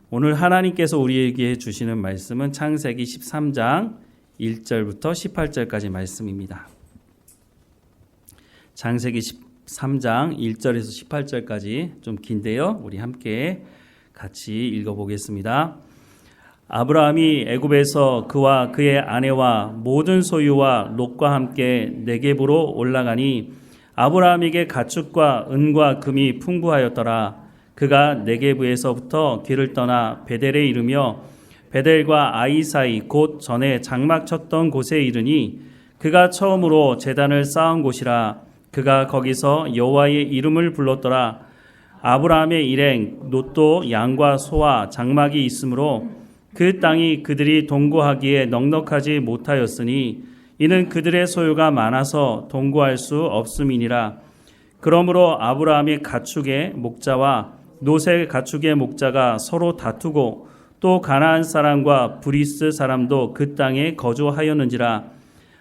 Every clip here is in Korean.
오늘 하나님께서 우리에게 주시는 말씀은 창세기 13장 1절부터 18절까지 말씀입니다. 창세기 13장 1절에서 18절까지 좀 긴데요. 우리 함께 같이 읽어보겠습니다. 아브라함이 애굽에서 그와 그의 아내와 모든 소유와 롯과 함께 네겝으로 올라가니 아브라함에게 가축과 은과 금이 풍부하였더라. 그가 네겝에서부터 길을 떠나 베델에 이르며 베델과 아이 사이 곧 전에 장막 쳤던 곳에 이르니 그가 처음으로 제단을 쌓은 곳이라. 그가 거기서 여호와의 이름을 불렀더라. 아브라함의 일행 롯도 양과 소와 장막이 있으므로 그 땅이 그들이 동거하기에 넉넉하지 못하였으니 이는 그들의 소유가 많아서 동거할 수 없음이니라. 그러므로 아브라함의 가축의 목자와 롯의 가축의 목자가 서로 다투고 또 가나안 사람과 브리스 사람도 그 땅에 거주하였는지라.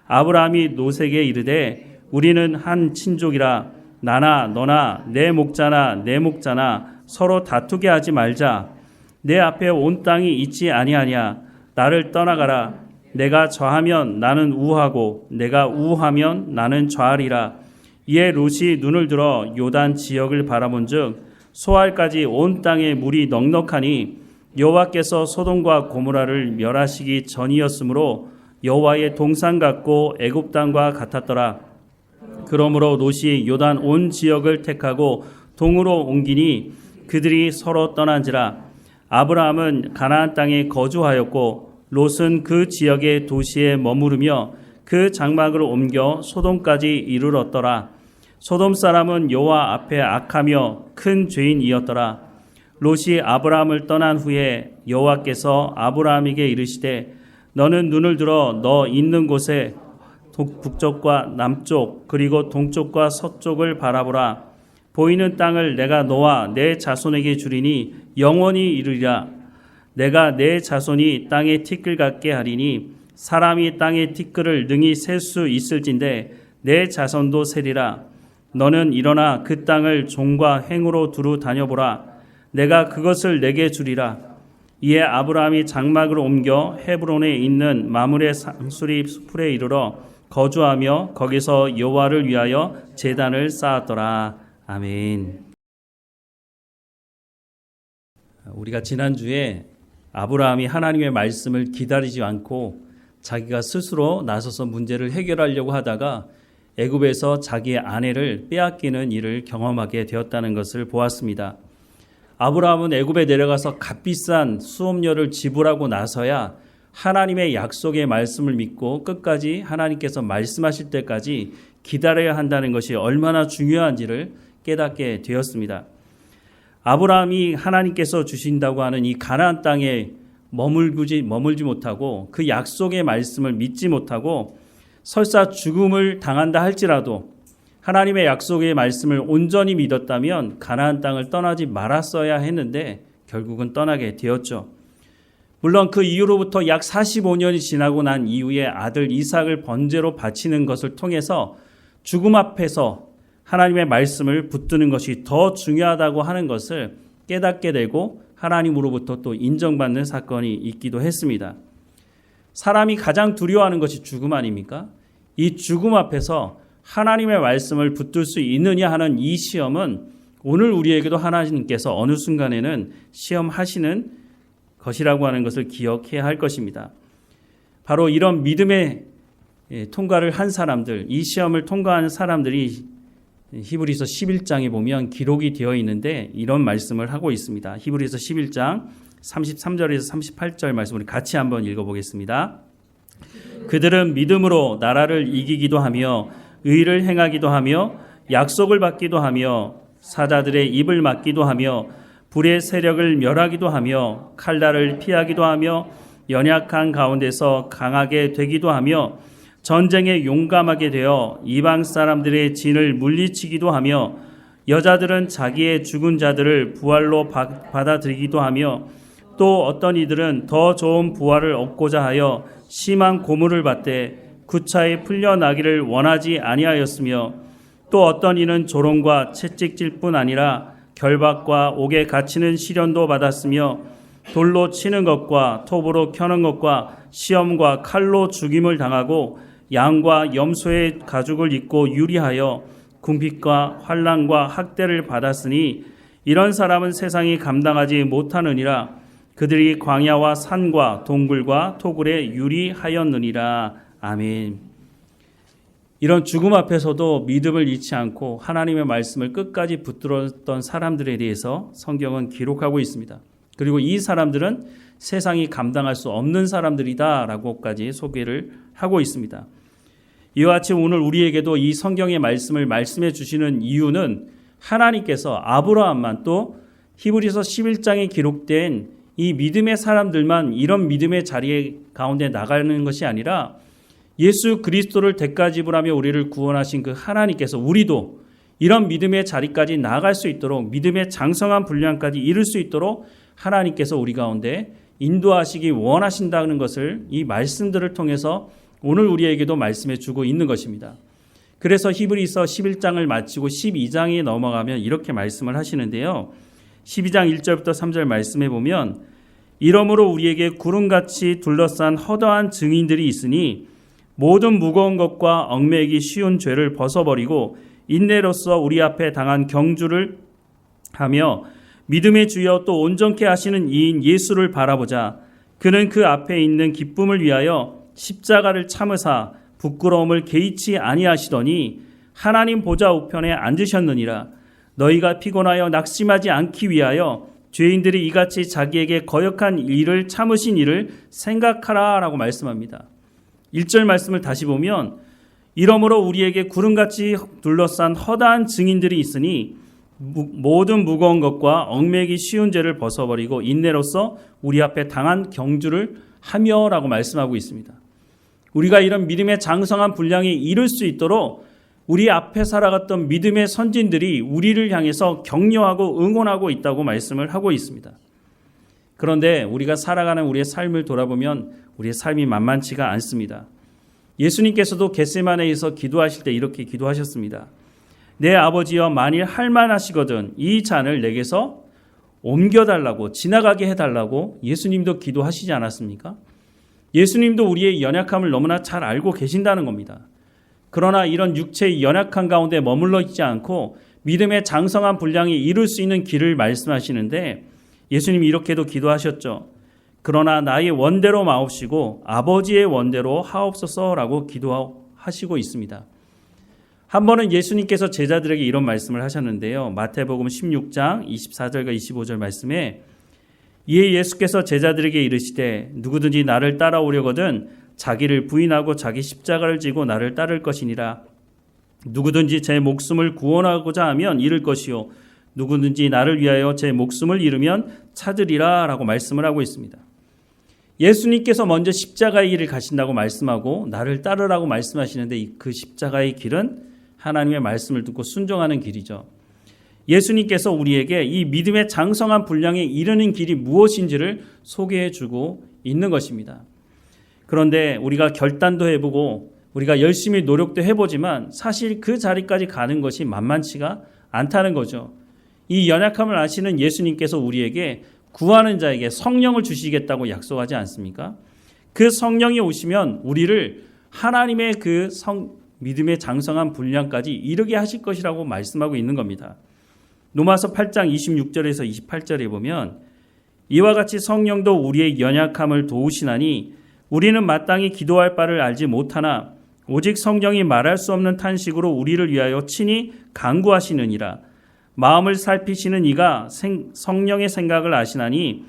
아브라함이 롯에게 이르되 우리는 한 친족이라. 나나 너나 내 목자나 내 목자나 서로 다투게 하지 말자. 내 앞에 온 땅이 있지 아니하냐. 나를 떠나가라. 내가 좌하면 나는 우하고 내가 우하면 나는 좌하리라. 이에 롯이 눈을 들어 요단 지역을 바라본즉 소알까지 온 땅에 물이 넉넉하니 여호와께서 소돔과 고모라를 멸하시기 전이었으므로 여호와의 동산 같고 애굽 땅과 같았더라. 그러므로 롯이 요단 온 지역을 택하고 동으로 옮기니 그들이 서로 떠난지라. 아브라함은 가나안 땅에 거주하였고 롯은 그 지역의 도시에 머무르며 그 장막을 옮겨 소돔까지 이르렀더라. 소돔 사람은 여호와 앞에 악하며 큰 죄인이었더라. 롯이 아브라함을 떠난 후에 여호와께서 아브라함에게 이르시되 너는 눈을 들어 너 있는 곳에 북쪽과 남쪽 그리고 동쪽과 서쪽을 바라보라. 보이는 땅을 내가 너와 내 자손에게 주리니 영원히 이르리라. 내가 내 자손이 땅의 티끌 같게 하리니 사람이 땅의 티끌을 능히 셀 수 있을진데 내 자손도 세리라. 너는 일어나 그 땅을 종과 행으로 두루 다녀보라. 내가 그것을 내게 주리라. 이에 아브라함이 장막을 옮겨 헤브론에 있는 마므레 상수리 숲에 이르러 거주하며 거기서 여호와를 위하여 제단을 쌓았더라. 아멘. 우리가 지난주에 아브라함이 하나님의 말씀을 기다리지 않고 자기가 스스로 나서서 문제를 해결하려고 하다가 애굽에서 자기의 아내를 빼앗기는 일을 경험하게 되었다는 것을 보았습니다. 아브라함은 애굽에 내려가서 값비싼 수업료를 지불하고 나서야 하나님의 약속의 말씀을 믿고 끝까지 하나님께서 말씀하실 때까지 기다려야 한다는 것이 얼마나 중요한지를 깨닫게 되었습니다. 아브라함이 하나님께서 주신다고 하는 이 가나안 땅에 머물지 못하고 그 약속의 말씀을 믿지 못하고 설사 죽음을 당한다 할지라도 하나님의 약속의 말씀을 온전히 믿었다면 가나안 땅을 떠나지 말았어야 했는데 결국은 떠나게 되었죠. 물론 그 이후로부터 약 45년이 지나고 난 이후에 아들 이삭을 번제로 바치는 것을 통해서 죽음 앞에서 하나님의 말씀을 붙드는 것이 더 중요하다고 하는 것을 깨닫게 되고 하나님으로부터 또 인정받는 사건이 있기도 했습니다. 사람이 가장 두려워하는 것이 죽음 아닙니까? 이 죽음 앞에서 하나님의 말씀을 붙들 수 있느냐 하는 이 시험은 오늘 우리에게도 하나님께서 어느 순간에는 시험하시는 것이라고 하는 것을 기억해야 할 것입니다. 바로 이런 믿음의 통과를 한 사람들, 이 시험을 통과한 사람들이 히브리서 11장에 보면 기록이 되어 있는데 이런 말씀을 하고 있습니다. 히브리서 11장 33절에서 38절 말씀을 같이 한번 읽어보겠습니다. 그들은 믿음으로 나라를 이기기도 하며 의를 행하기도 하며 약속을 받기도 하며 사자들의 입을 막기도 하며 불의 세력을 멸하기도 하며 칼날을 피하기도 하며 연약한 가운데서 강하게 되기도 하며 전쟁에 용감하게 되어 이방 사람들의 진을 물리치기도 하며 여자들은 자기의 죽은 자들을 부활로 받아들이기도 하며 또 어떤 이들은 더 좋은 부활을 얻고자 하여 심한 고문을 받되 구차히 풀려나기를 원하지 아니하였으며 또 어떤 이는 조롱과 채찍질뿐 아니라 결박과 옥에 갇히는 시련도 받았으며 돌로 치는 것과 톱으로 켜는 것과 시험과 칼로 죽임을 당하고 양과 염소의 가죽을 입고 유리하여 궁핍과 환난과 학대를 받았으니 이런 사람은 세상이 감당하지 못하느니라. 그들이 광야와 산과 동굴과 토굴에 유리하였느니라. 아멘. 이런 죽음 앞에서도 믿음을 잃지 않고 하나님의 말씀을 끝까지 붙들었던 사람들에 대해서 성경은 기록하고 있습니다. 그리고 이 사람들은 세상이 감당할 수 없는 사람들이다라고까지 소개를 하고 있습니다. 이와 같이 오늘 우리에게도 이 성경의 말씀을 말씀해 주시는 이유는 하나님께서 아브라함만 또 히브리서 11장에 기록된 이 믿음의 사람들만 이런 믿음의 자리에 가운데 나가는 것이 아니라 예수 그리스도를 대가 지불하며 우리를 구원하신 그 하나님께서 우리도 이런 믿음의 자리까지 나아갈 수 있도록 믿음의 장성한 분량까지 이룰 수 있도록 하나님께서 우리 가운데 인도하시기 원하신다는 것을 이 말씀들을 통해서 오늘 우리에게도 말씀해 주고 있는 것입니다. 그래서 히브리서 11장을 마치고 12장에 넘어가면 이렇게 말씀을 하시는데요. 12장 1절부터 3절 말씀해 보면 이러므로 우리에게 구름같이 둘러싼 허다한 증인들이 있으니 모든 무거운 것과 얽매이기 쉬운 죄를 벗어버리고 인내로서 우리 앞에 당한 경주를 하며 믿음의 주여 또 온전케 하시는 이인 예수를 바라보자. 그는 그 앞에 있는 기쁨을 위하여 십자가를 참으사 부끄러움을 개의치 아니하시더니 하나님 보좌 우편에 앉으셨느니라. 너희가 피곤하여 낙심하지 않기 위하여 죄인들이 이같이 자기에게 거역한 일을 참으신 일을 생각하라 라고 말씀합니다. 1절 말씀을 다시 보면 이러므로 우리에게 구름같이 둘러싼 허다한 증인들이 있으니 모든 무거운 것과 얽매이기 쉬운 죄를 벗어버리고 인내로서 우리 앞에 당한 경주를 하며 라고 말씀하고 있습니다. 우리가 이런 믿음의 장성한 분량에 이를 수 있도록 우리 앞에 살아갔던 믿음의 선진들이 우리를 향해서 격려하고 응원하고 있다고 말씀을 하고 있습니다. 그런데 우리가 살아가는 우리의 삶을 돌아보면 우리의 삶이 만만치가 않습니다. 예수님께서도 겟세마네에서 기도하실 때 이렇게 기도하셨습니다. 내 아버지여 만일 할만하시거든 이 잔을 내게서 옮겨달라고 지나가게 해달라고 예수님도 기도하시지 않았습니까? 예수님도 우리의 연약함을 너무나 잘 알고 계신다는 겁니다. 그러나 이런 육체의 연약한 가운데 머물러 있지 않고 믿음의 장성한 분량에 이룰 수 있는 길을 말씀하시는데 예수님이 이렇게도 기도하셨죠. 그러나 나의 원대로 마옵시고 아버지의 원대로 하옵소서라고 기도하시고 있습니다. 한 번은 예수님께서 제자들에게 이런 말씀을 하셨는데요. 마태복음 16장 24절과 25절 말씀에 이에 예수께서 제자들에게 이르시되 누구든지 나를 따라오려거든 자기를 부인하고 자기 십자가를 지고 나를 따를 것이니라. 누구든지 제 목숨을 구원하고자 하면 잃을 것이요 누구든지 나를 위하여 제 목숨을 잃으면 찾으리라 라고 말씀을 하고 있습니다. 예수님께서 먼저 십자가의 길을 가신다고 말씀하고 나를 따르라고 말씀하시는데 그 십자가의 길은 하나님의 말씀을 듣고 순종하는 길이죠. 예수님께서 우리에게 이 믿음의 장성한 분량에 이르는 길이 무엇인지를 소개해 주고 있는 것입니다. 그런데 우리가 결단도 해보고 우리가 열심히 노력도 해보지만 사실 그 자리까지 가는 것이 만만치가 않다는 거죠. 이 연약함을 아시는 예수님께서 우리에게 구하는 자에게 성령을 주시겠다고 약속하지 않습니까? 그 성령이 오시면 우리를 하나님의 그 믿음의 장성한 분량까지 이르게 하실 것이라고 말씀하고 있는 겁니다. 로마서 8장 26절에서 28절에 보면 이와 같이 성령도 우리의 연약함을 도우시나니 우리는 마땅히 기도할 바를 알지 못하나 오직 성령이 말할 수 없는 탄식으로 우리를 위하여 친히 간구하시느니라. 마음을 살피시는 이가 성령의 생각을 아시나니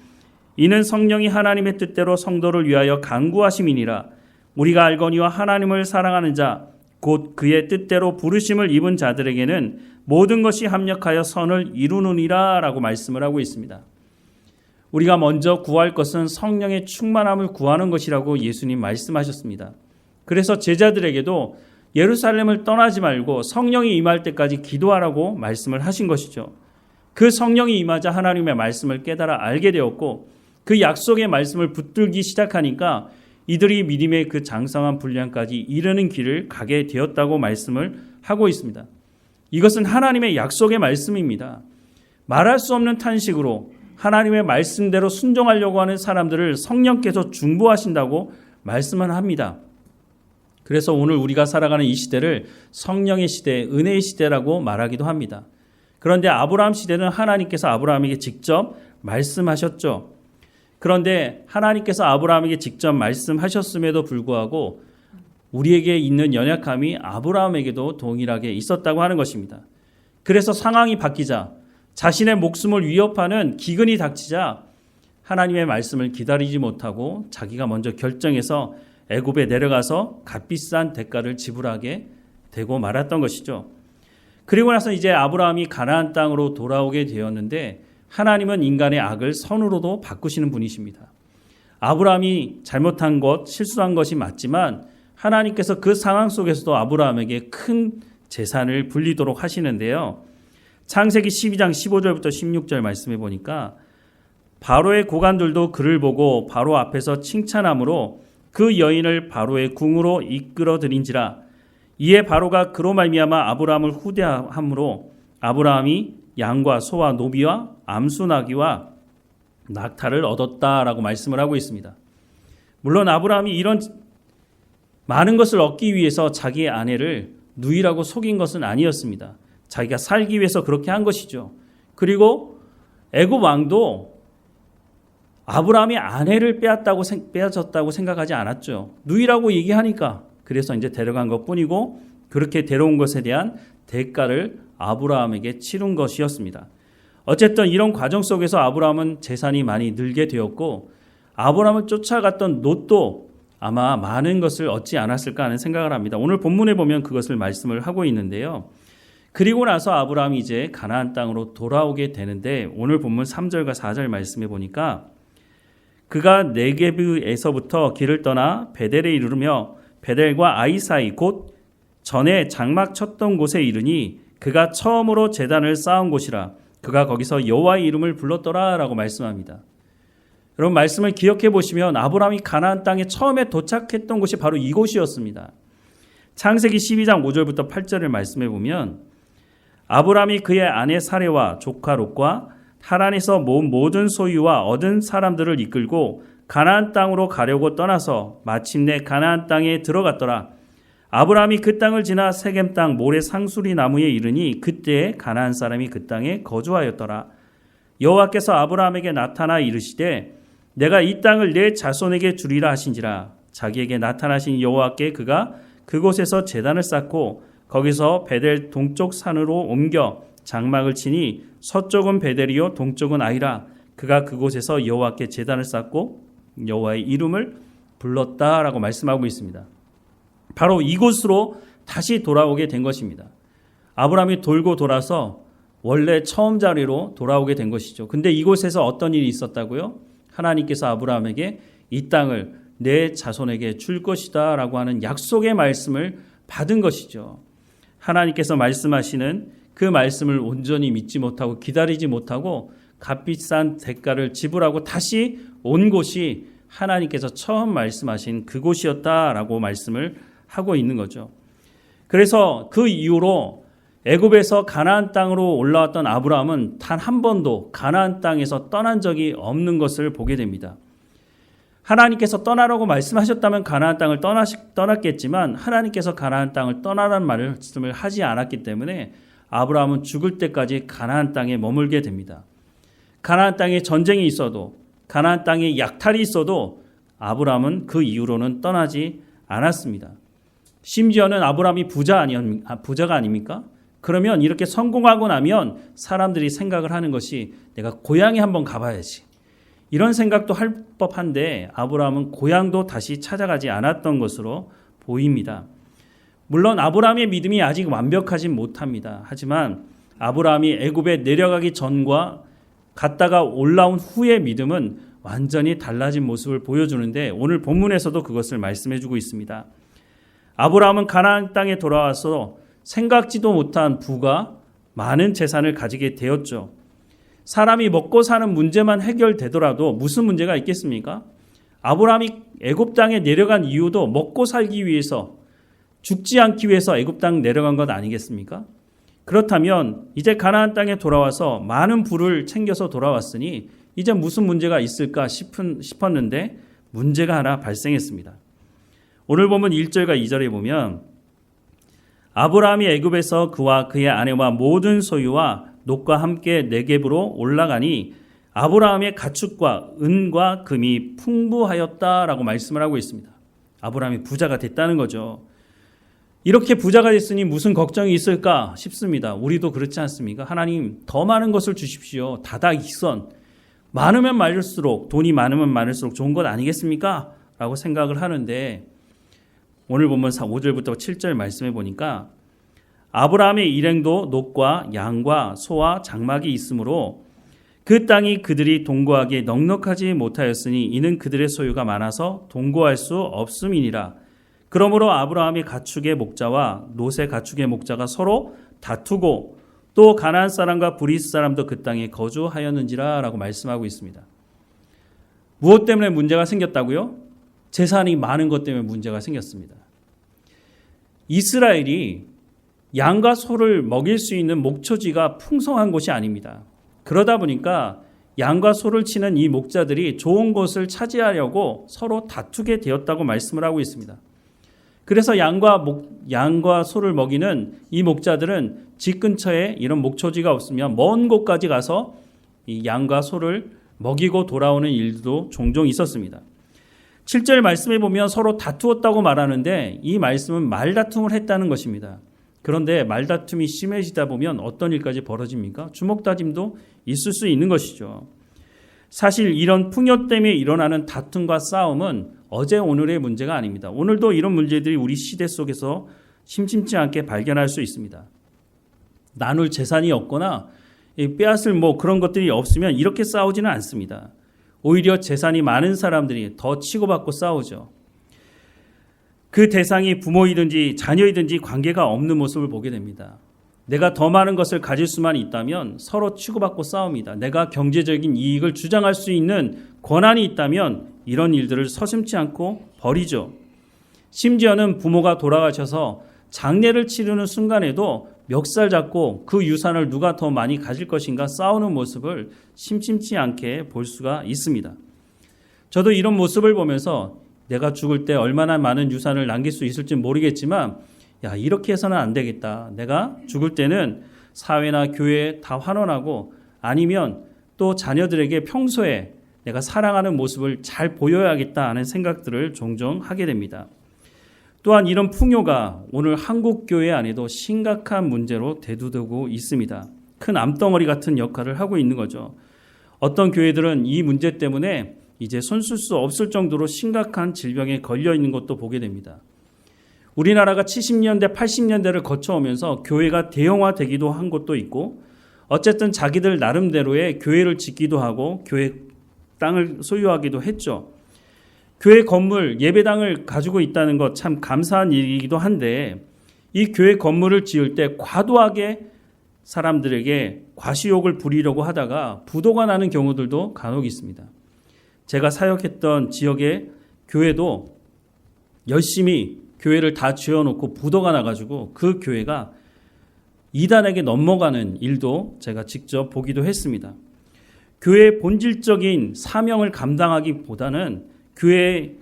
이는 성령이 하나님의 뜻대로 성도를 위하여 간구하심이니라. 우리가 알거니와 하나님을 사랑하는 자 곧 그의 뜻대로 부르심을 입은 자들에게는 모든 것이 합력하여 선을 이루느니라 라고 말씀을 하고 있습니다. 우리가 먼저 구할 것은 성령의 충만함을 구하는 것이라고 예수님 말씀하셨습니다. 그래서 제자들에게도 예루살렘을 떠나지 말고 성령이 임할 때까지 기도하라고 말씀을 하신 것이죠. 그 성령이 임하자 하나님의 말씀을 깨달아 알게 되었고 그 약속의 말씀을 붙들기 시작하니까 이들이 믿음의 그 장성한 분량까지 이르는 길을 가게 되었다고 말씀을 하고 있습니다. 이것은 하나님의 약속의 말씀입니다. 말할 수 없는 탄식으로 하나님의 말씀대로 순종하려고 하는 사람들을 성령께서 중보하신다고 말씀을 합니다. 그래서 오늘 우리가 살아가는 이 시대를 성령의 시대, 은혜의 시대라고 말하기도 합니다. 그런데 아브라함 시대는 하나님께서 아브라함에게 직접 말씀하셨죠. 그런데 하나님께서 아브라함에게 직접 말씀하셨음에도 불구하고 우리에게 있는 연약함이 아브라함에게도 동일하게 있었다고 하는 것입니다. 그래서 상황이 바뀌자, 자신의 목숨을 위협하는 기근이 닥치자 하나님의 말씀을 기다리지 못하고 자기가 먼저 결정해서 애굽에 내려가서 값비싼 대가를 지불하게 되고 말았던 것이죠. 그리고 나서 이제 아브라함이 가나안 땅으로 돌아오게 되었는데 하나님은 인간의 악을 선으로도 바꾸시는 분이십니다. 아브라함이 잘못한 것, 실수한 것이 맞지만 하나님께서 그 상황 속에서도 아브라함에게 큰 재산을 불리도록 하시는데요. 창세기 12장 15절부터 16절 말씀해 보니까 바로의 고관들도 그를 보고 바로 앞에서 칭찬함으로 그 여인을 바로의 궁으로 이끌어들인지라. 이에 바로가 그로 말미암아 아브라함을 후대함으로 아브라함이 양과 소와 노비와 암수 나귀와 낙타를 얻었다라고 말씀을 하고 있습니다. 물론 아브라함이 이런 많은 것을 얻기 위해서 자기의 아내를 누이라고 속인 것은 아니었습니다. 자기가 살기 위해서 그렇게 한 것이죠. 그리고 애굽 왕도 아브라함이 아내를 빼앗았다고 생각하지 않았죠. 누이라고 얘기하니까 그래서 이제 데려간 것뿐이고 그렇게 데려온 것에 대한 대가를 아브라함에게 치른 것이었습니다. 어쨌든 이런 과정 속에서 아브라함은 재산이 많이 늘게 되었고 아브라함을 쫓아갔던 롯도 아마 많은 것을 얻지 않았을까 하는 생각을 합니다. 오늘 본문에 보면 그것을 말씀을 하고 있는데요. 그리고 나서 아브라함이 이제 가나안 땅으로 돌아오게 되는데 오늘 본문 3절과 4절 말씀해 보니까 그가 네게브에서부터 길을 떠나 베델에 이르르며 베델과 아이 사이 곧 전에 장막 쳤던 곳에 이르니 그가 처음으로 제단을 쌓은 곳이라. 그가 거기서 여호와의 이름을 불렀더라라고 말씀합니다. 여러분 말씀을 기억해 보시면 아브라함이 가나안 땅에 처음에 도착했던 곳이 바로 이곳이었습니다. 창세기 12장 5절부터 8절을 말씀해 보면 아브라함이 그의 아내 사레와 조카 롯과 하란에서 모은 모든 소유와 얻은 사람들을 이끌고 가나안 땅으로 가려고 떠나서 마침내 가나안 땅에 들어갔더라. 아브라함이 그 땅을 지나 세겜 땅 모래 상수리 나무에 이르니 그때에 가나안 사람이 그 땅에 거주하였더라. 여호와께서 아브라함에게 나타나 이르시되 내가 이 땅을 내 자손에게 주리라 하신지라. 자기에게 나타나신 여호와께 그가 그곳에서 제단을 쌓고 거기서 베델 동쪽 산으로 옮겨 장막을 치니 서쪽은 베델이요 동쪽은 아이라. 그가 그곳에서 여호와께 제단을 쌓고 여호와의 이름을 불렀다라고 말씀하고 있습니다. 바로 이곳으로 다시 돌아오게 된 것입니다. 아브라함이 돌고 돌아서 원래 처음 자리로 돌아오게 된 것이죠. 근데 이곳에서 어떤 일이 있었다고요? 하나님께서 아브라함에게 이 땅을 내 자손에게 줄 것이다 라고 하는 약속의 말씀을 받은 것이죠. 하나님께서 말씀하시는 그 말씀을 온전히 믿지 못하고 기다리지 못하고 값비싼 대가를 지불하고 다시 온 곳이 하나님께서 처음 말씀하신 그곳이었다라고 말씀을 하고 있는 거죠. 그래서 그 이후로 애굽에서 가나안 땅으로 올라왔던 아브라함은 단 한 번도 가나안 땅에서 떠난 적이 없는 것을 보게 됩니다. 하나님께서 떠나라고 말씀하셨다면 가나안 땅을 떠났겠지만 하나님께서 가나안 땅을 떠나라는 말씀을 하지 않았기 때문에 아브라함은 죽을 때까지 가나안 땅에 머물게 됩니다. 가나안 땅에 전쟁이 있어도 가나안 땅에 약탈이 있어도 아브라함은 그 이후로는 떠나지 않았습니다. 심지어는 아브라함이 부자가 아닙니까? 그러면 이렇게 성공하고 나면 사람들이 생각을 하는 것이 내가 고향에 한번 가봐야지. 이런 생각도 할 법한데 아브라함은 고향도 다시 찾아가지 않았던 것으로 보입니다. 물론 아브라함의 믿음이 아직 완벽하진 못합니다. 하지만 아브라함이 애굽에 내려가기 전과 갔다가 올라온 후의 믿음은 완전히 달라진 모습을 보여주는데 오늘 본문에서도 그것을 말씀해주고 있습니다. 아브라함은 가나안 땅에 돌아와서 생각지도 못한 부가 많은 재산을 가지게 되었죠. 사람이 먹고 사는 문제만 해결되더라도 무슨 문제가 있겠습니까? 아브라함이 애굽 땅에 내려간 이유도 먹고 살기 위해서 죽지 않기 위해서 애굽 땅 내려간 것 아니겠습니까? 그렇다면 이제 가나안 땅에 돌아와서 많은 부를 챙겨서 돌아왔으니 이제 무슨 문제가 있을까 싶었는데 문제가 하나 발생했습니다. 오늘 보면 1절과 2절에 보면 아브라함이 애굽에서 그와 그의 아내와 모든 소유와 놋과 함께 네겝으로 올라가니 아브라함의 가축과 은과 금이 풍부하였다라고 말씀을 하고 있습니다. 아브라함이 부자가 됐다는 거죠. 이렇게 부자가 됐으니 무슨 걱정이 있을까 싶습니다. 우리도 그렇지 않습니까? 하나님 더 많은 것을 주십시오. 다다익선. 많으면 많을수록, 돈이 많으면 많을수록 좋은 것 아니겠습니까? 라고 생각을 하는데 오늘 보면 5절부터 7절 말씀해 보니까 아브라함의 일행도 놋과 양과 소와 장막이 있으므로 그 땅이 그들이 동거하기에 넉넉하지 못하였으니 이는 그들의 소유가 많아서 동거할 수 없음이니라. 그러므로 아브라함의 가축의 목자와 놋의 가축의 목자가 서로 다투고 또 가나안 사람과 브리스 사람도 그 땅에 거주하였는지라 라고 말씀하고 있습니다. 무엇 때문에 문제가 생겼다고요? 재산이 많은 것 때문에 문제가 생겼습니다. 이스라엘이 양과 소를 먹일 수 있는 목초지가 풍성한 곳이 아닙니다. 그러다 보니까 양과 소를 치는 이 목자들이 좋은 곳을 차지하려고 서로 다투게 되었다고 말씀을 하고 있습니다. 그래서 양과 소를 먹이는 이 목자들은 집 근처에 이런 목초지가 없으면 먼 곳까지 가서 이 양과 소를 먹이고 돌아오는 일도 종종 있었습니다. 7절 말씀에 보면 서로 다투었다고 말하는데 이 말씀은 말다툼을 했다는 것입니다. 그런데 말다툼이 심해지다 보면 어떤 일까지 벌어집니까? 주먹다짐도 있을 수 있는 것이죠. 사실 이런 풍요 때문에 일어나는 다툼과 싸움은 어제 오늘의 문제가 아닙니다. 오늘도 이런 문제들이 우리 시대 속에서 심심치 않게 발견할 수 있습니다. 나눌 재산이 없거나 빼앗을 그런 것들이 없으면 이렇게 싸우지는 않습니다. 오히려 재산이 많은 사람들이 더 치고받고 싸우죠. 그 대상이 부모이든지 자녀이든지 관계가 없는 모습을 보게 됩니다. 내가 더 많은 것을 가질 수만 있다면 서로 치고받고 싸웁니다. 내가 경제적인 이익을 주장할 수 있는 권한이 있다면 이런 일들을 서슴지 않고 버리죠. 심지어는 부모가 돌아가셔서 장례를 치르는 순간에도 멱살 잡고 그 유산을 누가 더 많이 가질 것인가 싸우는 모습을 심심치 않게 볼 수가 있습니다. 저도 이런 모습을 보면서 내가 죽을 때 얼마나 많은 유산을 남길 수 있을지 모르겠지만 이렇게 해서는 안 되겠다. 내가 죽을 때는 사회나 교회에 다 환원하고 아니면 또 자녀들에게 평소에 내가 사랑하는 모습을 잘 보여야겠다 하는 생각들을 종종 하게 됩니다. 또한 이런 풍요가 오늘 한국 교회 안에도 심각한 문제로 대두되고 있습니다. 큰 암덩어리 같은 역할을 하고 있는 거죠. 어떤 교회들은 이 문제 때문에 이제 손쓸 수 없을 정도로 심각한 질병에 걸려 있는 것도 보게 됩니다. 우리나라가 70년대, 80년대를 거쳐오면서 교회가 대형화되기도 한 곳도 있고 어쨌든 자기들 나름대로의 교회를 짓기도 하고 교회 땅을 소유하기도 했죠. 교회 건물, 예배당을 가지고 있다는 것 참 감사한 일이기도 한데 이 교회 건물을 지을 때 과도하게 사람들에게 과시욕을 부리려고 하다가 부도가 나는 경우들도 간혹 있습니다. 제가 사역했던 지역의 교회도 열심히 교회를 다 지어놓고 부도가 나가지고 그 교회가 이단에게 넘어가는 일도 제가 직접 보기도 했습니다. 교회의 본질적인 사명을 감당하기보다는 교회의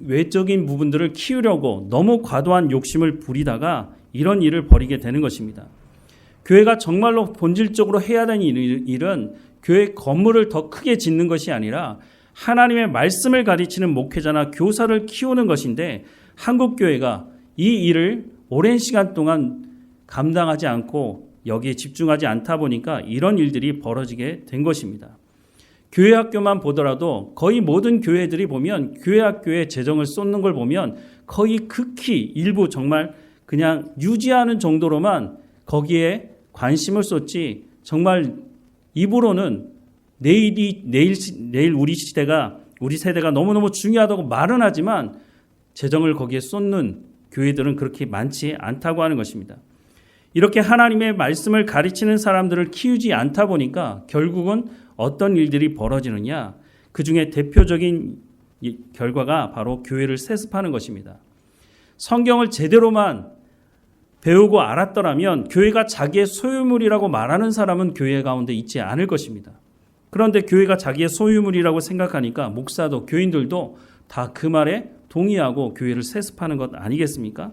외적인 부분들을 키우려고 너무 과도한 욕심을 부리다가 이런 일을 벌이게 되는 것입니다. 교회가 정말로 본질적으로 해야 되는 일은 교회 건물을 더 크게 짓는 것이 아니라 하나님의 말씀을 가르치는 목회자나 교사를 키우는 것인데 한국 교회가 이 일을 오랜 시간 동안 감당하지 않고 여기에 집중하지 않다 보니까 이런 일들이 벌어지게 된 것입니다. 교회 학교만 보더라도 거의 모든 교회들이 보면 교회 학교에 재정을 쏟는 걸 보면 거의 극히 일부 정말 그냥 유지하는 정도로만 거기에 관심을 쏟지 정말 입으로는 내일 우리 세대가 너무너무 중요하다고 말은 하지만 재정을 거기에 쏟는 교회들은 그렇게 많지 않다고 하는 것입니다. 이렇게 하나님의 말씀을 가르치는 사람들을 키우지 않다 보니까 결국은 어떤 일들이 벌어지느냐, 그 중에 대표적인 결과가 바로 교회를 세습하는 것입니다. 성경을 제대로만 배우고 알았더라면 교회가 자기의 소유물이라고 말하는 사람은 교회 가운데 있지 않을 것입니다. 그런데 교회가 자기의 소유물이라고 생각하니까 목사도 교인들도 다 그 말에 동의하고 교회를 세습하는 것 아니겠습니까?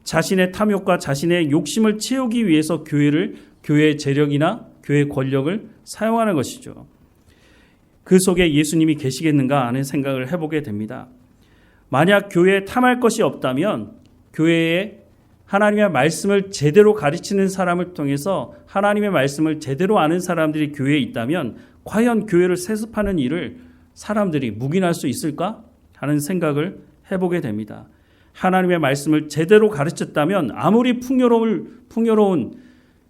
자신의 탐욕과 자신의 욕심을 채우기 위해서 교회의 재력이나 교회의 권력을 사용하는 것이죠. 그 속에 예수님이 계시겠는가 하는 생각을 해보게 됩니다. 만약 교회에 탐할 것이 없다면 교회에 하나님의 말씀을 제대로 가르치는 사람을 통해서 하나님의 말씀을 제대로 아는 사람들이 교회에 있다면 과연 교회를 세습하는 일을 사람들이 묵인할 수 있을까 하는 생각을 해보게 됩니다. 하나님의 말씀을 제대로 가르쳤다면 아무리 풍요로운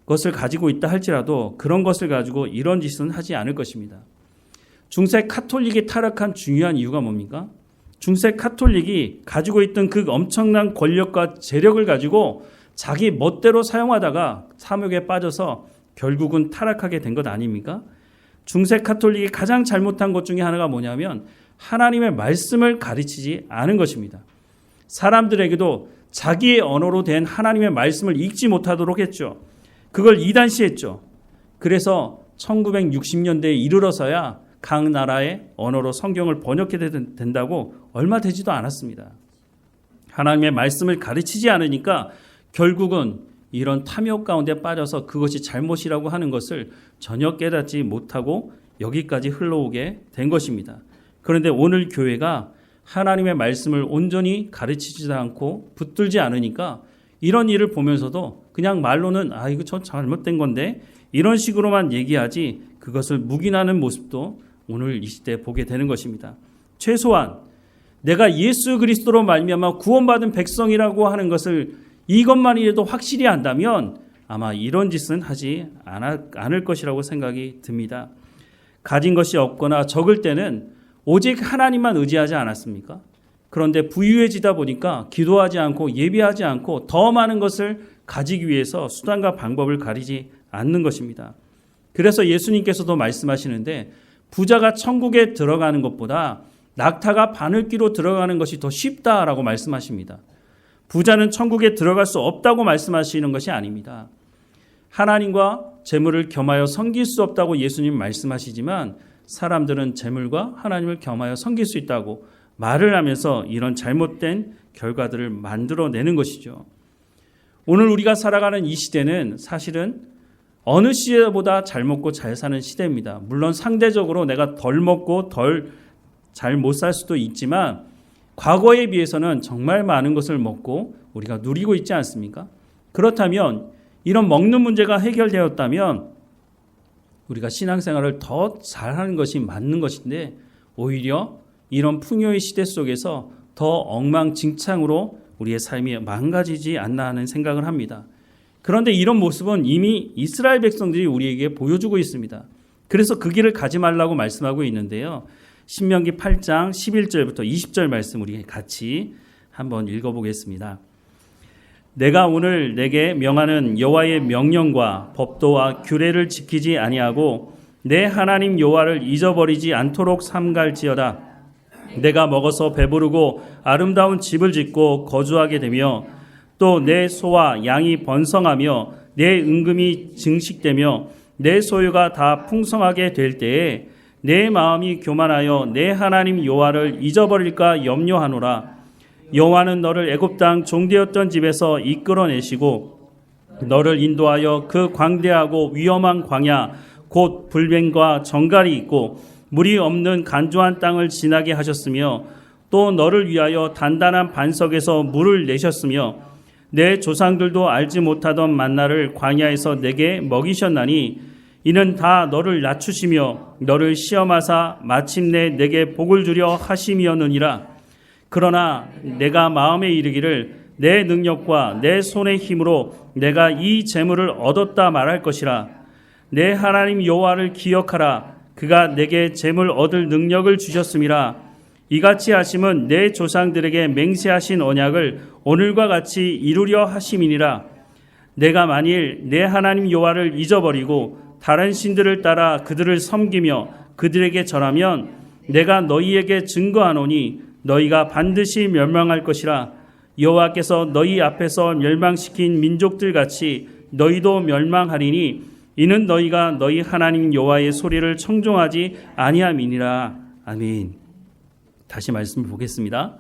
것을 가지고 있다 할지라도 그런 것을 가지고 이런 짓은 하지 않을 것입니다. 중세 카톨릭이 타락한 중요한 이유가 뭡니까? 중세 카톨릭이 가지고 있던 그 엄청난 권력과 재력을 가지고 자기 멋대로 사용하다가 탐욕에 빠져서 결국은 타락하게 된 것 아닙니까? 중세 카톨릭이 가장 잘못한 것 중에 하나가 뭐냐면 하나님의 말씀을 가르치지 않은 것입니다. 사람들에게도 자기의 언어로 된 하나님의 말씀을 읽지 못하도록 했죠. 그걸 이단시했죠. 그래서 1960년대에 이르러서야 각 나라의 언어로 성경을 번역해야 된다고 얼마 되지도 않았습니다. 하나님의 말씀을 가르치지 않으니까 결국은 이런 탐욕 가운데 빠져서 그것이 잘못이라고 하는 것을 전혀 깨닫지 못하고 여기까지 흘러오게 된 것입니다. 그런데 오늘 교회가 하나님의 말씀을 온전히 가르치지 않고 붙들지 않으니까 이런 일을 보면서도 그냥 말로는 이거 저 잘못된 건데 이런 식으로만 얘기하지 그것을 묵인하는 모습도 오늘 이 시대에 보게 되는 것입니다. 최소한 내가 예수 그리스도로 말미암아 구원받은 백성이라고 하는 것을 이것만이라도 확실히 안다면 아마 이런 짓은 하지 않을 것이라고 생각이 듭니다. 가진 것이 없거나 적을 때는 오직 하나님만 의지하지 않았습니까? 그런데 부유해지다 보니까 기도하지 않고 예배하지 않고 더 많은 것을 가지기 위해서 수단과 방법을 가리지 않는 것입니다. 그래서 예수님께서도 말씀하시는데 부자가 천국에 들어가는 것보다 낙타가 바늘귀로 들어가는 것이 더 쉽다라고 말씀하십니다. 부자는 천국에 들어갈 수 없다고 말씀하시는 것이 아닙니다. 하나님과 재물을 겸하여 섬길 수 없다고 예수님 말씀하시지만 사람들은 재물과 하나님을 겸하여 섬길 수 있다고 말을 하면서 이런 잘못된 결과들을 만들어내는 것이죠. 오늘 우리가 살아가는 이 시대는 사실은 어느 시대보다 잘 먹고 잘 사는 시대입니다. 물론 상대적으로 내가 덜 먹고 덜 잘 못 살 수도 있지만 과거에 비해서는 정말 많은 것을 먹고 우리가 누리고 있지 않습니까? 그렇다면 이런 먹는 문제가 해결되었다면 우리가 신앙생활을 더 잘하는 것이 맞는 것인데 오히려 이런 풍요의 시대 속에서 더 엉망진창으로 우리의 삶이 망가지지 않나 하는 생각을 합니다. 그런데 이런 모습은 이미 이스라엘 백성들이 우리에게 보여주고 있습니다. 그래서 그 길을 가지 말라고 말씀하고 있는데요. 신명기 8장 11절부터 20절 말씀 우리 같이 한번 읽어보겠습니다. 내가 오늘 내게 명하는 여호와의 명령과 법도와 규례를 지키지 아니하고 내 하나님 여호와를 잊어버리지 않도록 삼갈지어다. 내가 먹어서 배부르고 아름다운 집을 짓고 거주하게 되며 또 내 소와 양이 번성하며 내 은금이 증식되며 내 소유가 다 풍성하게 될 때에 내 마음이 교만하여 내 하나님 여호와를 잊어버릴까 염려하노라. 여호와는 너를 애굽 땅 종되었던 집에서 이끌어내시고 너를 인도하여 그 광대하고 위험한 광야 곧 불뱀과 정갈이 있고 물이 없는 간조한 땅을 지나게 하셨으며 또 너를 위하여 단단한 반석에서 물을 내셨으며 내 조상들도 알지 못하던 만나를 광야에서 내게 먹이셨나니 이는 다 너를 낮추시며 너를 시험하사 마침내 내게 복을 주려 하심이었느니라. 그러나 내가 마음에 이르기를 내 능력과 내 손의 힘으로 내가 이 재물을 얻었다 말할 것이라. 내 하나님 여호와를 기억하라. 그가 내게 재물 얻을 능력을 주셨음이라. 이같이 하심은 내 조상들에게 맹세하신 언약을 오늘과 같이 이루려 하심이니라. 내가 만일 내 하나님 여호와를 잊어버리고 다른 신들을 따라 그들을 섬기며 그들에게 절하면 내가 너희에게 증거하노니 너희가 반드시 멸망할 것이라. 여호와께서 너희 앞에서 멸망시킨 민족들 같이 너희도 멸망하리니 이는 너희가 너희 하나님 여호와의 소리를 청종하지 아니함이니라. 아멘. 다시 말씀을 보겠습니다.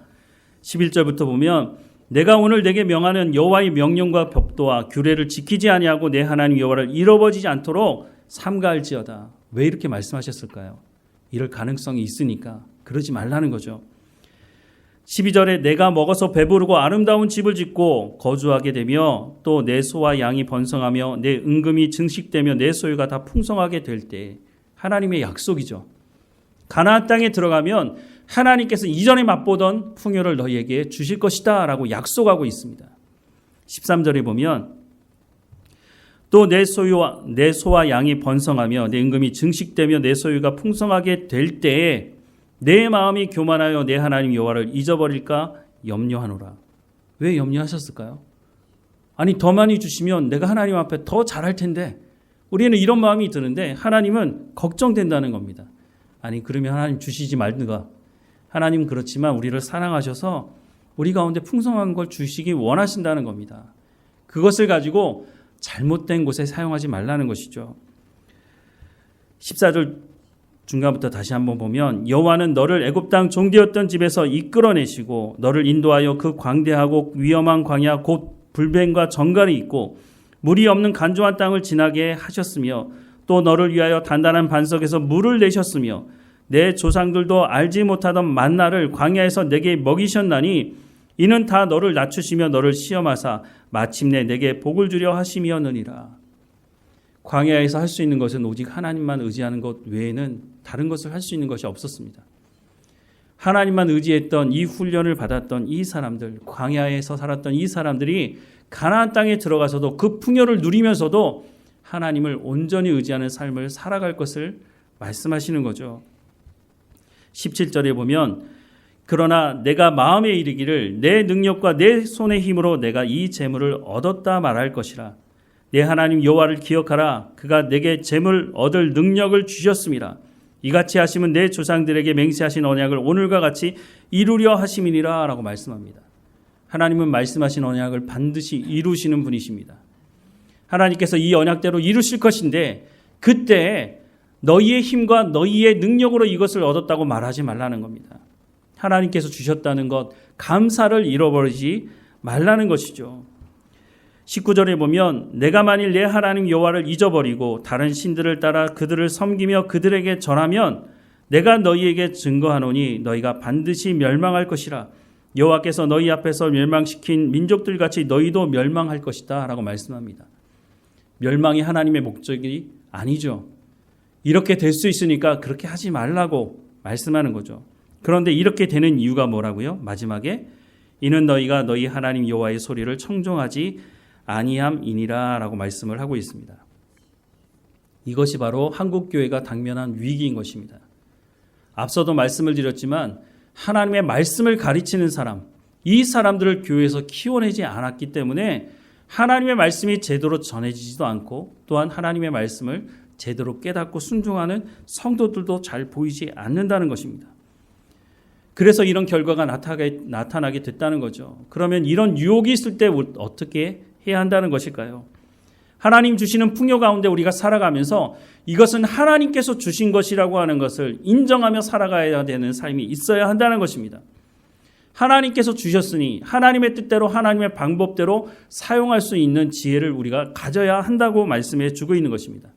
11절부터 보면 내가 오늘 내게 명하는 여호와의 명령과 법도와 규례를 지키지 아니하고 내 하나님 여호와를 잃어버리지 않도록 삼가할지어다. 왜 이렇게 말씀하셨을까요? 이럴 가능성이 있으니까 그러지 말라는 거죠. 12절에 내가 먹어서 배부르고 아름다운 집을 짓고 거주하게 되며 또 내 소와 양이 번성하며 내 은금이 증식되며 내 소유가 다 풍성하게 될 때, 하나님의 약속이죠. 가나안 땅에 들어가면 하나님께서 이전에 맛보던 풍요를 너희에게 주실 것이다 라고 약속하고 있습니다. 13절에 보면 또 내 소와 양이 번성하며 내 은금이 증식되며 내 소유가 풍성하게 될 때에 내 마음이 교만하여 내 하나님 여호와를 잊어버릴까 염려하노라. 왜 염려하셨을까요? 아니 더 많이 주시면 내가 하나님 앞에 더 잘할 텐데, 우리는 이런 마음이 드는데 하나님은 걱정된다는 겁니다. 아니 그러면 하나님 주시지 말든가. 하나님은 그렇지만 우리를 사랑하셔서 우리 가운데 풍성한 걸 주시기 원하신다는 겁니다. 그것을 가지고 잘못된 곳에 사용하지 말라는 것이죠. 14절 중간부터 다시 한번 보면 여호와는 너를 애굽 땅 종되었던 집에서 이끌어내시고 너를 인도하여 그 광대하고 위험한 광야 곧 불뱀과 정갈이 있고 물이 없는 간조한 땅을 지나게 하셨으며 또 너를 위하여 단단한 반석에서 물을 내셨으며 내 조상들도 알지 못하던 만나를 광야에서 내게 먹이셨나니 이는 다 너를 낮추시며 너를 시험하사 마침내 내게 복을 주려 하심이었느니라. 광야에서 할 수 있는 것은 오직 하나님만 의지하는 것 외에는 다른 것을 할 수 있는 것이 없었습니다. 하나님만 의지했던 이 훈련을 받았던 이 사람들, 광야에서 살았던 이 사람들이 가나안 땅에 들어가서도 그 풍요를 누리면서도 하나님을 온전히 의지하는 삶을 살아갈 것을 말씀하시는 거죠. 17절에 보면 그러나 내가 마음에 이르기를 내 능력과 내 손의 힘으로 내가 이 재물을 얻었다 말할 것이라. 내 하나님 여호와를 기억하라. 그가 내게 재물 얻을 능력을 주셨음이라. 이같이 하시면 내 조상들에게 맹세하신 언약을 오늘과 같이 이루려 하심이니라 라고 말씀합니다. 하나님은 말씀하신 언약을 반드시 이루시는 분이십니다. 하나님께서 이 언약대로 이루실 것인데 그때 너희의 힘과 너희의 능력으로 이것을 얻었다고 말하지 말라는 겁니다. 하나님께서 주셨다는 것, 감사를 잃어버리지 말라는 것이죠. 19절에 보면 내가 만일 내 하나님 여호와를 잊어버리고 다른 신들을 따라 그들을 섬기며 그들에게 절하면 내가 너희에게 증거하노니 너희가 반드시 멸망할 것이라. 여호와께서 너희 앞에서 멸망시킨 민족들 같이 너희도 멸망할 것이다 라고 말씀합니다. 멸망이 하나님의 목적이 아니죠. 이렇게 될 수 있으니까 그렇게 하지 말라고 말씀하는 거죠. 그런데 이렇게 되는 이유가 뭐라고요? 마지막에 이는 너희가 너희 하나님 여호와의 소리를 청종하지 아니함이니라 라고 말씀을 하고 있습니다. 이것이 바로 한국교회가 당면한 위기인 것입니다. 앞서도 말씀을 드렸지만 하나님의 말씀을 가르치는 사람, 이 사람들을 교회에서 키워내지 않았기 때문에 하나님의 말씀이 제대로 전해지지도 않고 또한 하나님의 말씀을 제대로 깨닫고 순종하는 성도들도 잘 보이지 않는다는 것입니다. 그래서 이런 결과가 나타나게 됐다는 거죠. 그러면 이런 유혹이 있을 때 어떻게 해야 한다는 것일까요? 하나님 주시는 풍요 가운데 우리가 살아가면서 이것은 하나님께서 주신 것이라고 하는 것을 인정하며 살아가야 되는 삶이 있어야 한다는 것입니다. 하나님께서 주셨으니 하나님의 뜻대로 하나님의 방법대로 사용할 수 있는 지혜를 우리가 가져야 한다고 말씀해 주고 있는 것입니다.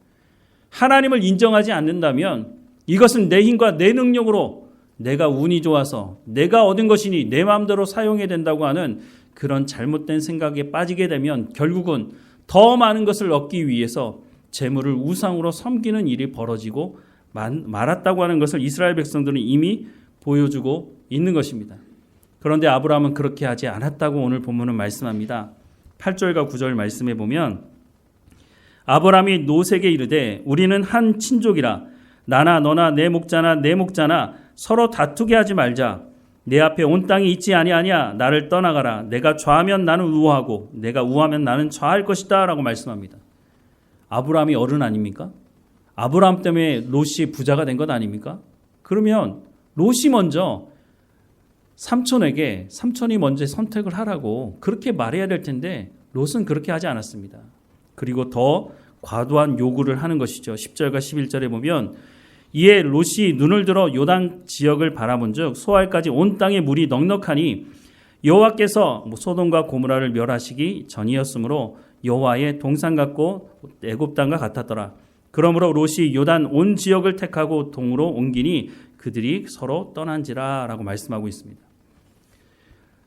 하나님을 인정하지 않는다면 이것은 내 힘과 내 능력으로 내가 운이 좋아서 내가 얻은 것이니 내 마음대로 사용해야 된다고 하는 그런 잘못된 생각에 빠지게 되면 결국은 더 많은 것을 얻기 위해서 재물을 우상으로 섬기는 일이 벌어지고 말았다고 하는 것을 이스라엘 백성들은 이미 보여주고 있는 것입니다. 그런데 아브라함은 그렇게 하지 않았다고 오늘 본문은 말씀합니다. 8절과 9절 말씀해 보면 아브라함이 노색에 이르되 우리는 한 친족이라 나나 너나 내 목자나 서로 다투게 하지 말자. 내 앞에 온 땅이 있지 아니하냐. 나를 떠나가라. 내가 좌하면 나는 우하고 내가 우하면 나는 좌할 것이다 라고 말씀합니다. 아브라함이 어른 아닙니까? 아브라함 때문에 롯이 부자가 된 것 아닙니까? 그러면 롯이 먼저 삼촌이 먼저 선택을 하라고 그렇게 말해야 될 텐데 롯은 그렇게 하지 않았습니다. 그리고 더 과도한 요구를 하는 것이죠. 10절과 11절에 보면 이에 롯이 눈을 들어 요단 지역을 바라본즉 소알까지 온 땅에 물이 넉넉하니 여호와께서 소돔과 고모라를 멸하시기 전이었으므로 여호와의 동산 같고 애굽 땅과 같았더라. 그러므로 롯이 요단 온 지역을 택하고 동으로 옮기니 그들이 서로 떠난지라 라고 말씀하고 있습니다.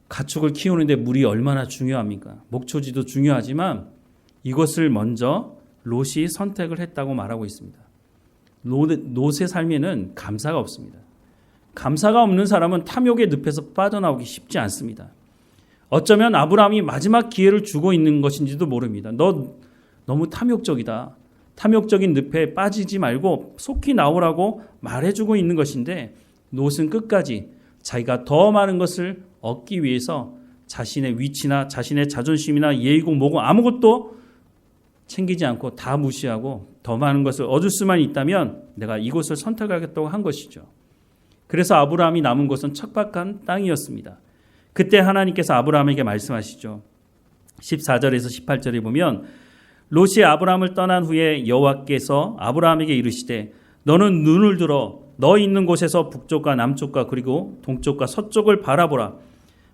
가축을 키우는데 물이 얼마나 중요합니까? 목초지도 중요하지만 이것을 먼저 롯이 선택을 했다고 말하고 있습니다. 롯의 삶에는 감사가 없습니다. 감사가 없는 사람은 탐욕의 늪에서 빠져나오기 쉽지 않습니다. 어쩌면 아브라함이 마지막 기회를 주고 있는 것인지도 모릅니다. 너 너무 탐욕적이다. 탐욕적인 늪에 빠지지 말고 속히 나오라고 말해주고 있는 것인데 롯은 끝까지 자기가 더 많은 것을 얻기 위해서 자신의 위치나 자신의 자존심이나 예의고 뭐고 아무것도 챙기지 않고 다 무시하고 더 많은 것을 얻을 수만 있다면 내가 이곳을 선택하겠다고 한 것이죠. 그래서 아브라함이 남은 곳은 척박한 땅이었습니다. 그때 하나님께서 아브라함에게 말씀하시죠. 14절에서 18절에 보면 롯이 아브라함을 떠난 후에 여호와께서 아브라함에게 이르시되 너는 눈을 들어 너 있는 곳에서 북쪽과 남쪽과 그리고 동쪽과 서쪽을 바라보라.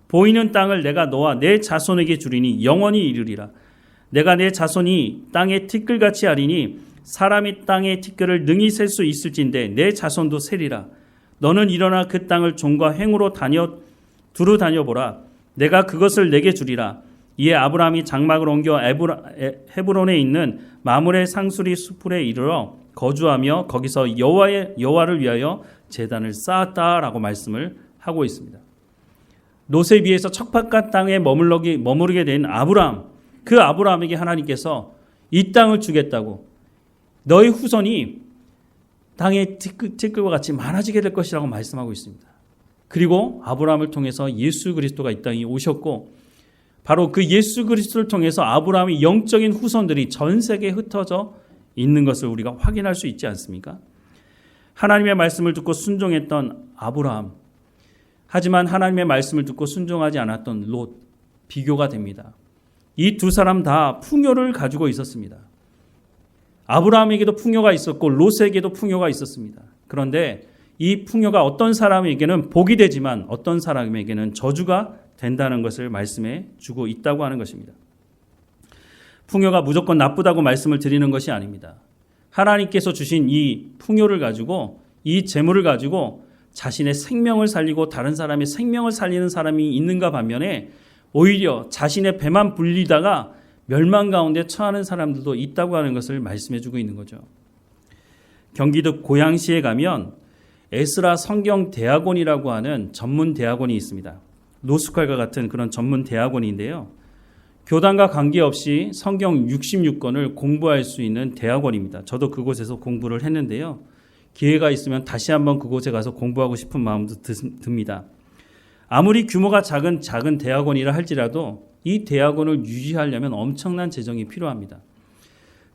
보이는 땅을 내가 너와 내 자손에게 주리니 영원히 이르리라. 내가 내 자손이 땅의 티끌같이 하리니 사람이 땅의 티끌을 능히 셀 수 있을진데 내 자손도 세리라. 너는 일어나 그 땅을 종과 행으로 두루 다녀보라. 내가 그것을 내게 주리라. 이에 아브라함이 장막을 옮겨 헤브론에 있는 마므레 상수리 수풀에 이르러 거주하며 거기서 여호와를 위하여 제단을 쌓았다라고 말씀을 하고 있습니다. 롯에 비해서 척박한 땅에 머무르게 된 아브라함, 그 아브라함에게 하나님께서 이 땅을 주겠다고 너희 후손이 땅의 티끌과 같이 많아지게 될 것이라고 말씀하고 있습니다. 그리고 아브라함을 통해서 예수 그리스도가 이 땅에 오셨고 바로 그 예수 그리스도를 통해서 아브라함의 영적인 후손들이 전 세계에 흩어져 있는 것을 우리가 확인할 수 있지 않습니까? 하나님의 말씀을 듣고 순종했던 아브라함, 하지만 하나님의 말씀을 듣고 순종하지 않았던 롯, 비교가 됩니다. 이 두 사람 다 풍요를 가지고 있었습니다. 아브라함에게도 풍요가 있었고 롯에게도 풍요가 있었습니다. 그런데 이 풍요가 어떤 사람에게는 복이 되지만 어떤 사람에게는 저주가 된다는 것을 말씀해 주고 있다고 하는 것입니다. 풍요가 무조건 나쁘다고 말씀을 드리는 것이 아닙니다. 하나님께서 주신 이 풍요를 가지고 이 재물을 가지고 자신의 생명을 살리고 다른 사람의 생명을 살리는 사람이 있는가 반면에 오히려 자신의 배만 불리다가 멸망 가운데 처하는 사람들도 있다고 하는 것을 말씀해 주고 있는 거죠. 경기도 고양시에 가면 에스라 성경 대학원이라고 하는 전문 대학원이 있습니다. 노스칼과 같은 그런 전문 대학원인데요. 교단과 관계없이 성경 66권을 공부할 수 있는 대학원입니다. 저도 그곳에서 공부를 했는데요. 기회가 있으면 다시 한번 그곳에 가서 공부하고 싶은 마음도 듭니다. 아무리 규모가 작은 대학원이라 할지라도 이 대학원을 유지하려면 엄청난 재정이 필요합니다.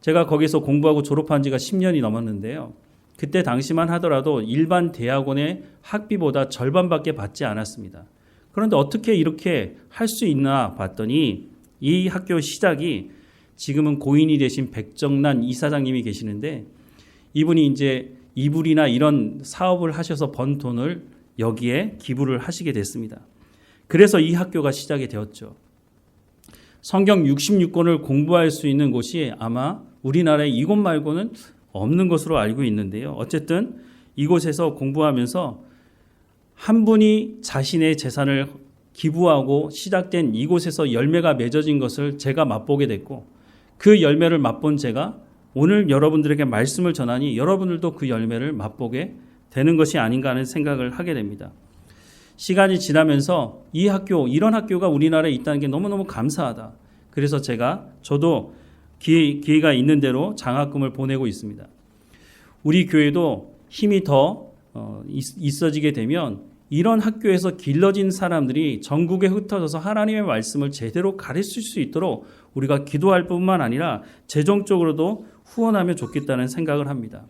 제가 거기서 공부하고 졸업한 지가 10년이 넘었는데요. 그때 당시만 하더라도 일반 대학원의 학비보다 절반밖에 받지 않았습니다. 그런데 어떻게 이렇게 할 수 있나 봤더니 이 학교 시작이 지금은 고인이 되신 백정란 이사장님이 계시는데 이분이 이제 이불이나 이런 사업을 하셔서 번 돈을 여기에 기부를 하시게 됐습니다. 그래서 이 학교가 시작이 되었죠. 성경 66권을 공부할 수 있는 곳이 아마 우리나라에 이곳 말고는 없는 것으로 알고 있는데요. 어쨌든 이곳에서 공부하면서 한 분이 자신의 재산을 기부하고 시작된 이곳에서 열매가 맺어진 것을 제가 맛보게 됐고 그 열매를 맛본 제가 오늘 여러분들에게 말씀을 전하니 여러분들도 그 열매를 맛보게 되는 것이 아닌가 하는 생각을 하게 됩니다. 시간이 지나면서 이 학교, 이런 학교가 우리나라에 있다는 게 너무너무 감사하다. 그래서 저도 기회가 있는 대로 장학금을 보내고 있습니다. 우리 교회도 힘이 더 있어지게 되면 이런 학교에서 길러진 사람들이 전국에 흩어져서 하나님의 말씀을 제대로 가르칠 수 있도록 우리가 기도할 뿐만 아니라 재정적으로도 후원하면 좋겠다는 생각을 합니다.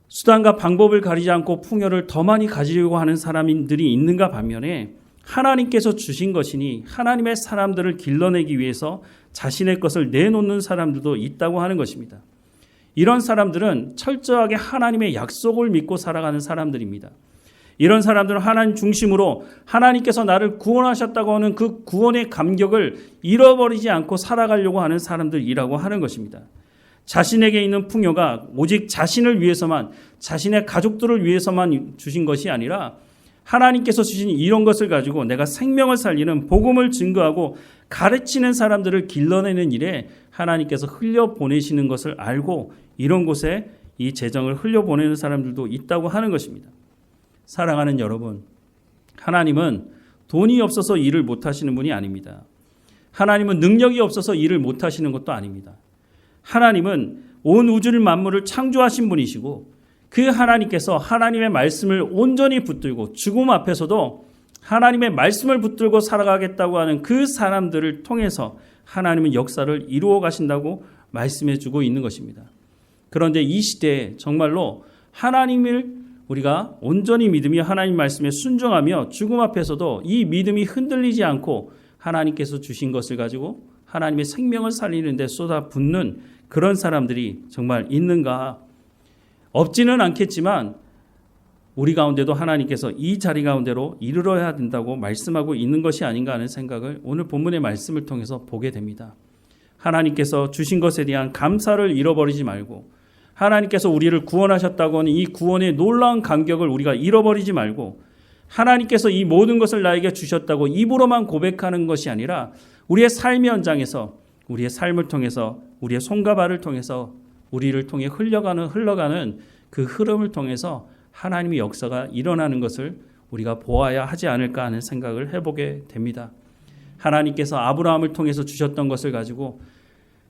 수단과 방법을 가리지 않고 풍요를 더 많이 가지려고 하는 사람들이 있는가 반면에 하나님께서 주신 것이니 하나님의 사람들을 길러내기 위해서 자신의 것을 내놓는 사람들도 있다고 하는 것입니다. 이런 사람들은 철저하게 하나님의 약속을 믿고 살아가는 사람들입니다. 이런 사람들은 하나님 중심으로 하나님께서 나를 구원하셨다고 하는 그 구원의 감격을 잃어버리지 않고 살아가려고 하는 사람들이라고 하는 것입니다. 자신에게 있는 풍요가 오직 자신을 위해서만, 자신의 가족들을 위해서만 주신 것이 아니라 하나님께서 주신 이런 것을 가지고 내가 생명을 살리는 복음을 증거하고 가르치는 사람들을 길러내는 일에 하나님께서 흘려보내시는 것을 알고 이런 곳에 이 재정을 흘려보내는 사람들도 있다고 하는 것입니다. 사랑하는 여러분, 하나님은 돈이 없어서 일을 못하시는 분이 아닙니다. 하나님은 능력이 없어서 일을 못하시는 것도 아닙니다. 하나님은 온 우주를 만물을 창조하신 분이시고 그 하나님께서 하나님의 말씀을 온전히 붙들고 죽음 앞에서도 하나님의 말씀을 붙들고 살아가겠다고 하는 그 사람들을 통해서 하나님은 역사를 이루어 가신다고 말씀해 주고 있는 것입니다. 그런데 이 시대에 정말로 하나님을 우리가 온전히 믿으며 하나님 말씀에 순종하며 죽음 앞에서도 이 믿음이 흔들리지 않고 하나님께서 주신 것을 가지고 하나님의 생명을 살리는 데 쏟아붓는 그런 사람들이 정말 있는가? 없지는 않겠지만 우리 가운데도 하나님께서 이 자리 가운데로 이르러야 된다고 말씀하고 있는 것이 아닌가 하는 생각을 오늘 본문의 말씀을 통해서 보게 됩니다. 하나님께서 주신 것에 대한 감사를 잃어버리지 말고 하나님께서 우리를 구원하셨다고 하는 이 구원의 놀라운 감격을 우리가 잃어버리지 말고 하나님께서 이 모든 것을 나에게 주셨다고 입으로만 고백하는 것이 아니라 우리의 삶의 현장에서 우리의 삶을 통해서 우리의 손과 발을 통해서 우리를 통해 흘러가는 그 흐름을 통해서 하나님의 역사가 일어나는 것을 우리가 보아야 하지 않을까 하는 생각을 해보게 됩니다. 하나님께서 아브라함을 통해서 주셨던 것을 가지고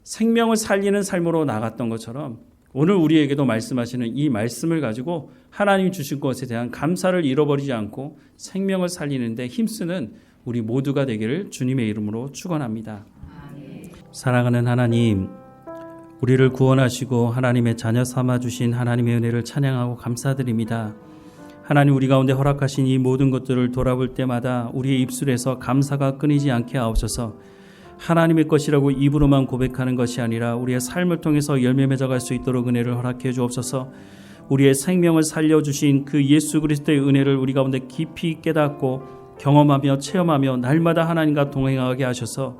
생명을 살리는 삶으로 나갔던 것처럼 오늘 우리에게도 말씀하시는 이 말씀을 가지고 하나님 주신 것에 대한 감사를 잃어버리지 않고 생명을 살리는데 힘쓰는 우리 모두가 되기를 주님의 이름으로 축원합니다. 사랑하는 하나님, 우리를 구원하시고 하나님의 자녀 삼아주신 하나님의 은혜를 찬양하고 감사드립니다. 하나님, 우리 가운데 허락하신 이 모든 것들을 돌아볼 때마다 우리의 입술에서 감사가 끊이지 않게 하옵소서. 하나님의 것이라고 입으로만 고백하는 것이 아니라 우리의 삶을 통해서 열매 맺어갈 수 있도록 은혜를 허락해 주옵소서. 우리의 생명을 살려주신 그 예수 그리스도의 은혜를 우리 가운데 깊이 깨닫고 경험하며 체험하며 날마다 하나님과 동행하게 하셔서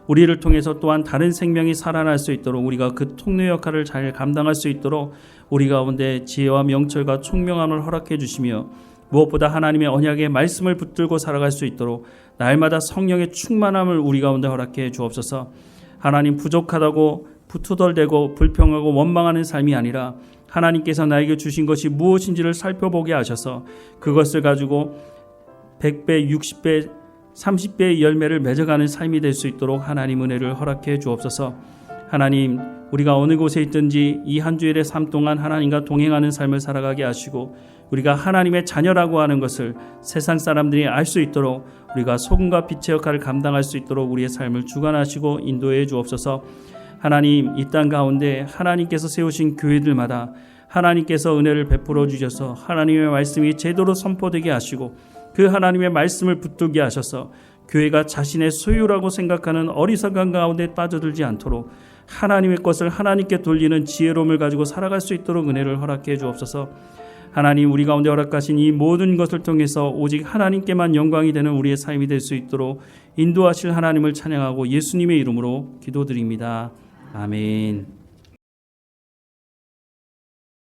우리를 통해서 또한 다른 생명이 살아날 수 있도록 우리가 그 통로 역할을 잘 감당할 수 있도록 우리 가운데 지혜와 명철과 총명함을 허락해 주시며 무엇보다 하나님의 언약의 말씀을 붙들고 살아갈 수 있도록 날마다 성령의 충만함을 우리 가운데 허락해 주옵소서. 하나님, 부족하다고 투덜대고 불평하고 원망하는 삶이 아니라 하나님께서 나에게 주신 것이 무엇인지를 살펴보게 하셔서 그것을 가지고 100배, 60배, 30배의 열매를 맺어가는 삶이 될 수 있도록 하나님 은혜를 허락해 주옵소서. 하나님, 우리가 어느 곳에 있든지 이 한 주일의 삶 동안 하나님과 동행하는 삶을 살아가게 하시고 우리가 하나님의 자녀라고 하는 것을 세상 사람들이 알 수 있도록 우리가 소금과 빛의 역할을 감당할 수 있도록 우리의 삶을 주관하시고 인도해 주옵소서. 하나님, 이 땅 가운데 하나님께서 세우신 교회들마다 하나님께서 은혜를 베풀어 주셔서 하나님의 말씀이 제대로 선포되게 하시고 그 하나님의 말씀을 붙들게 하셔서 교회가 자신의 소유라고 생각하는 어리석은 가운데 빠져들지 않도록 하나님의 것을 하나님께 돌리는 지혜로움을 가지고 살아갈 수 있도록 은혜를 허락해 주옵소서. 하나님, 우리 가운데 허락하신 이 모든 것을 통해서 오직 하나님께만 영광이 되는 우리의 삶이 될 수 있도록 인도하실 하나님을 찬양하고 예수님의 이름으로 기도드립니다. 아멘.